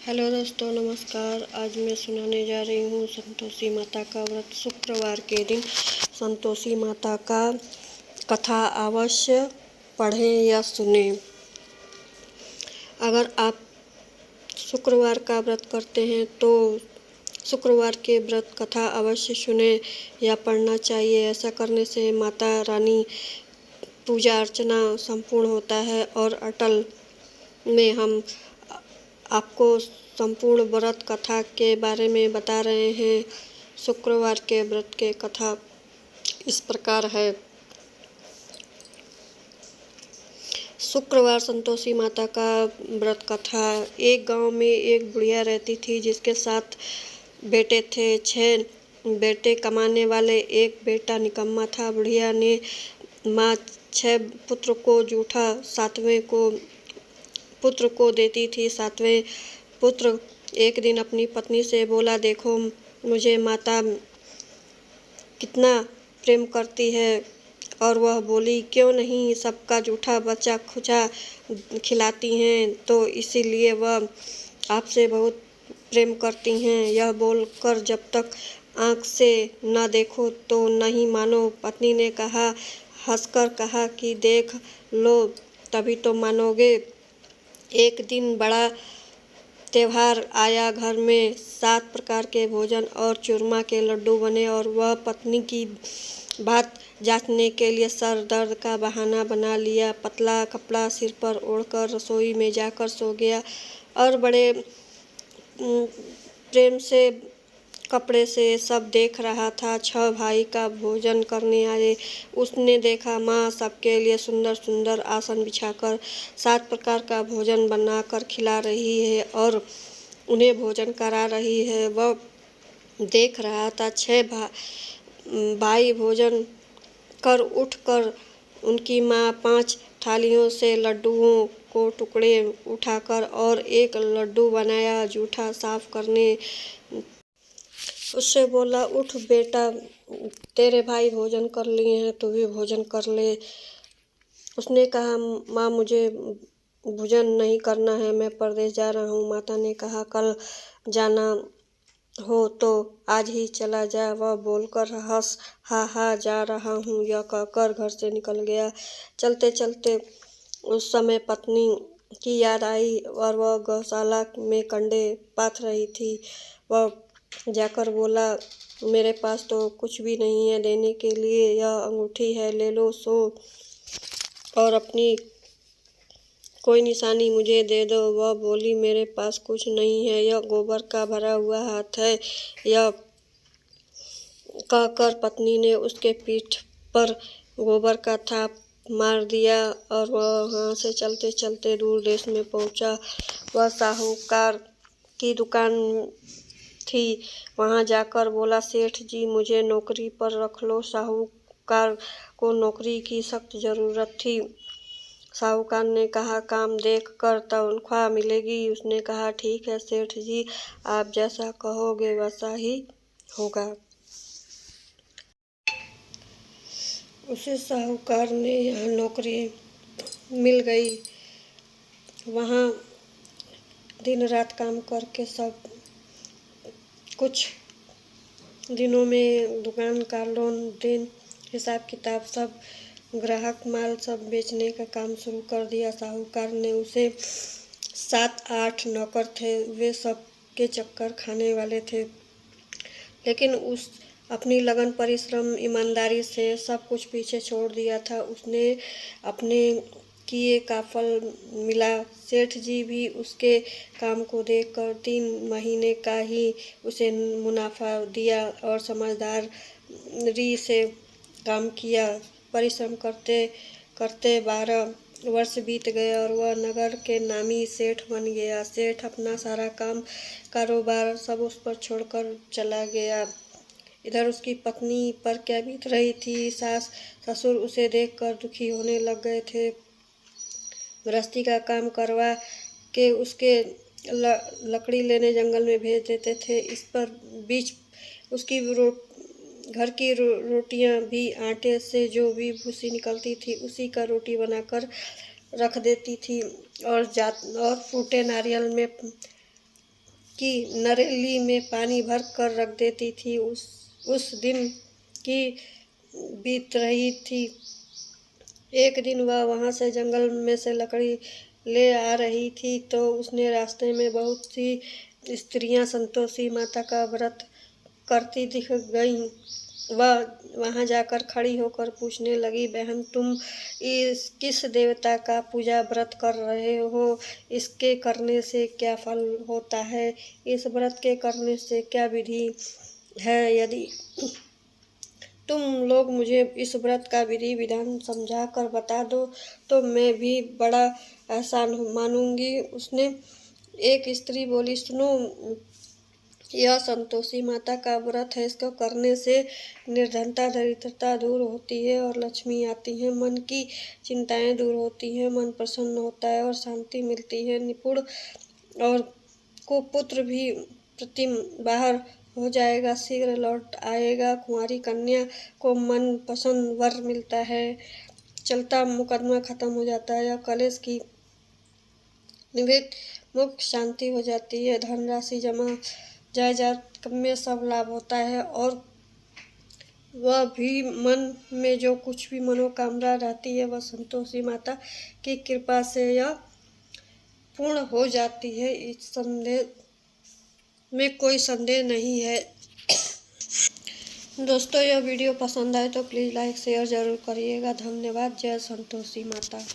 Hello दोस्तों, नमस्कार। आज मैं सुनाने जा रही हूँ संतोषी माता का व्रत। शुक्रवार के दिन संतोषी माता का कथा अवश्य पढ़ें या सुनें। अगर आप शुक्रवार का व्रत करते हैं तो शुक्रवार के व्रत कथा अवश्य सुनें या पढ़ना चाहिए। ऐसा करने से माता रानी पूजा अर्चना संपूर्ण होता है और अटल में हम आपको संपूर्ण व्रत कथा के बारे में बता रहे हैं। शुक्रवार के व्रत के कथा इस प्रकार है। शुक्रवार संतोषी माता का व्रत कथा। एक गांव में एक बुढ़िया रहती थी जिसके 7 बेटे थे। 6 बेटे कमाने वाले, एक बेटा निकम्मा था। बुढ़िया ने माँ 6 पुत्र को जूठा 7वें पुत्र को देती थी। 7वें पुत्र एक दिन अपनी पत्नी से बोला, देखो मुझे माता कितना प्रेम करती है। और वह बोली, क्यों नहीं, सबका जूठा बचा खुचा खिलाती हैं, तो इसीलिए वह आपसे बहुत प्रेम करती हैं। यह बोलकर जब तक आँख से न देखो तो नहीं मानो। पत्नी ने हंसकर कहा कि देख लो तभी तो मानोगे। एक दिन बड़ा त्योहार आया। घर में 7 प्रकार के भोजन और चूरमा के लड्डू बने और वह पत्नी की बात जांचने के लिए सर दर्द का बहाना बना लिया। पतला कपड़ा सिर पर ओढ़कर रसोई में जाकर सो गया और बड़े प्रेम से कपड़े से सब देख रहा था। 6 भाई का भोजन करने आए। उसने देखा माँ सबके लिए सुंदर सुंदर आसन बिछाकर 7 प्रकार का भोजन बनाकर खिला रही है और उन्हें भोजन करा रही है। वह देख रहा था। 6 भाई भोजन कर उठकर उनकी माँ 5 थालियों से लड्डुओं को टुकड़े उठाकर और एक लड्डू बनाया जूठा साफ करने। उससे बोला, उठ बेटा, तेरे भाई भोजन कर लिए हैं, तू भी भोजन कर ले। उसने कहा, माँ मुझे भोजन नहीं करना है, मैं परदेश जा रहा हूँ। माता ने कहा, कल जाना हो तो आज ही चला जा। वह बोलकर हंस हा जा रहा हूँ यह कहकर घर से निकल गया। चलते चलते उस समय पत्नी की याद आई और वह गौशाला में कंडे पाथ रही थी। वह जाकर बोला, मेरे पास तो कुछ भी नहीं है देने के लिए, यह अंगूठी है, ले लो सो और अपनी कोई निशानी मुझे दे दो। वह बोली, मेरे पास कुछ नहीं है, यह गोबर का भरा हुआ हाथ है। यह कहकर पत्नी ने उसके पीठ पर गोबर का थाप मार दिया और वह वहाँ से चलते चलते दूर देश में पहुँचा। वह साहूकार की दुकान थी। वहाँ जाकर बोला, सेठ जी मुझे नौकरी पर रख लो। साहूकार को नौकरी की सख्त ज़रूरत थी। साहूकार ने कहा, काम देख कर तनख्वाह मिलेगी। उसने कहा, ठीक है सेठ जी, आप जैसा कहोगे वैसा ही होगा। उसे साहूकार ने यहाँ नौकरी मिल गई। वहाँ दिन रात काम करके सब कुछ दिनों में दुकान का लोन देन हिसाब किताब सब ग्राहक माल सब बेचने का काम शुरू कर दिया। साहूकार ने उसे 7-8 नौकर थे। वे सब के चक्कर खाने वाले थे, लेकिन उस अपनी लगन परिश्रम ईमानदारी से सब कुछ पीछे छोड़ दिया था। उसने अपने किए का फल मिला। सेठ जी भी उसके काम को देखकर 3 महीने का ही उसे मुनाफा दिया और समझदारी से काम किया। परिश्रम करते करते 12 वर्ष बीत गए और वह नगर के नामी सेठ बन गया। सेठ अपना सारा काम कारोबार सब उस पर छोड़कर चला गया। इधर उसकी पत्नी पर क्या बीत रही थी। सास ससुर उसे देखकर दुखी होने लग गए थे। गृहस्थी का काम करवा के उसके लकड़ी लेने जंगल में भेज देते थे। इस पर बीच उसकी घर की रोटियां भी आटे से जो भी भूसी निकलती थी उसी का रोटी बनाकर रख देती थी और फूटे नारियल में की नरेली में पानी भर कर रख देती थी। उस दिन की बीत रही थी। एक दिन वह वहाँ से जंगल में से लकड़ी ले आ रही थी तो उसने रास्ते में बहुत सी स्त्रियाँ संतोषी माता का व्रत करती दिख गईं। वह वहाँ जाकर खड़ी होकर पूछने लगी, बहन तुम इस किस देवता का पूजा व्रत कर रहे हो? इसके करने से क्या फल होता है? इस व्रत के करने से क्या विधि है? यदि तुम लोग मुझे इस व्रत का विधि विधान समझा कर बता दो तो मैं भी बड़ा आसान मानूंगी। उसने एक स्त्री बोली, सुनो, यह संतोषी माता का व्रत है। इसको करने से निर्धनता दरिद्रता दूर होती है और लक्ष्मी आती है। मन की चिंताएं दूर होती हैं, मन प्रसन्न होता है और शांति मिलती है। निपुण और कुपुत्र भी प्रतिम बाहर हो जाएगा, शीघ्र लौट आएगा। कुंवारी कन्या को मन पसंद वर मिलता है। चलता मुकदमा खत्म हो जाता है या कलेश की निवृत्त मुख शांति हो जाती है। धनराशि जमा जायदाद में सब लाभ होता है और वह भी मन में जो कुछ भी मनोकामना रहती है वह संतोषी माता की कृपा से यह पूर्ण हो जाती है। इस संदेह में कोई संदेह नहीं है। दोस्तों, यह वीडियो पसंद आए तो प्लीज़ लाइक शेयर ज़रूर करिएगा। धन्यवाद। जय संतोषी माता।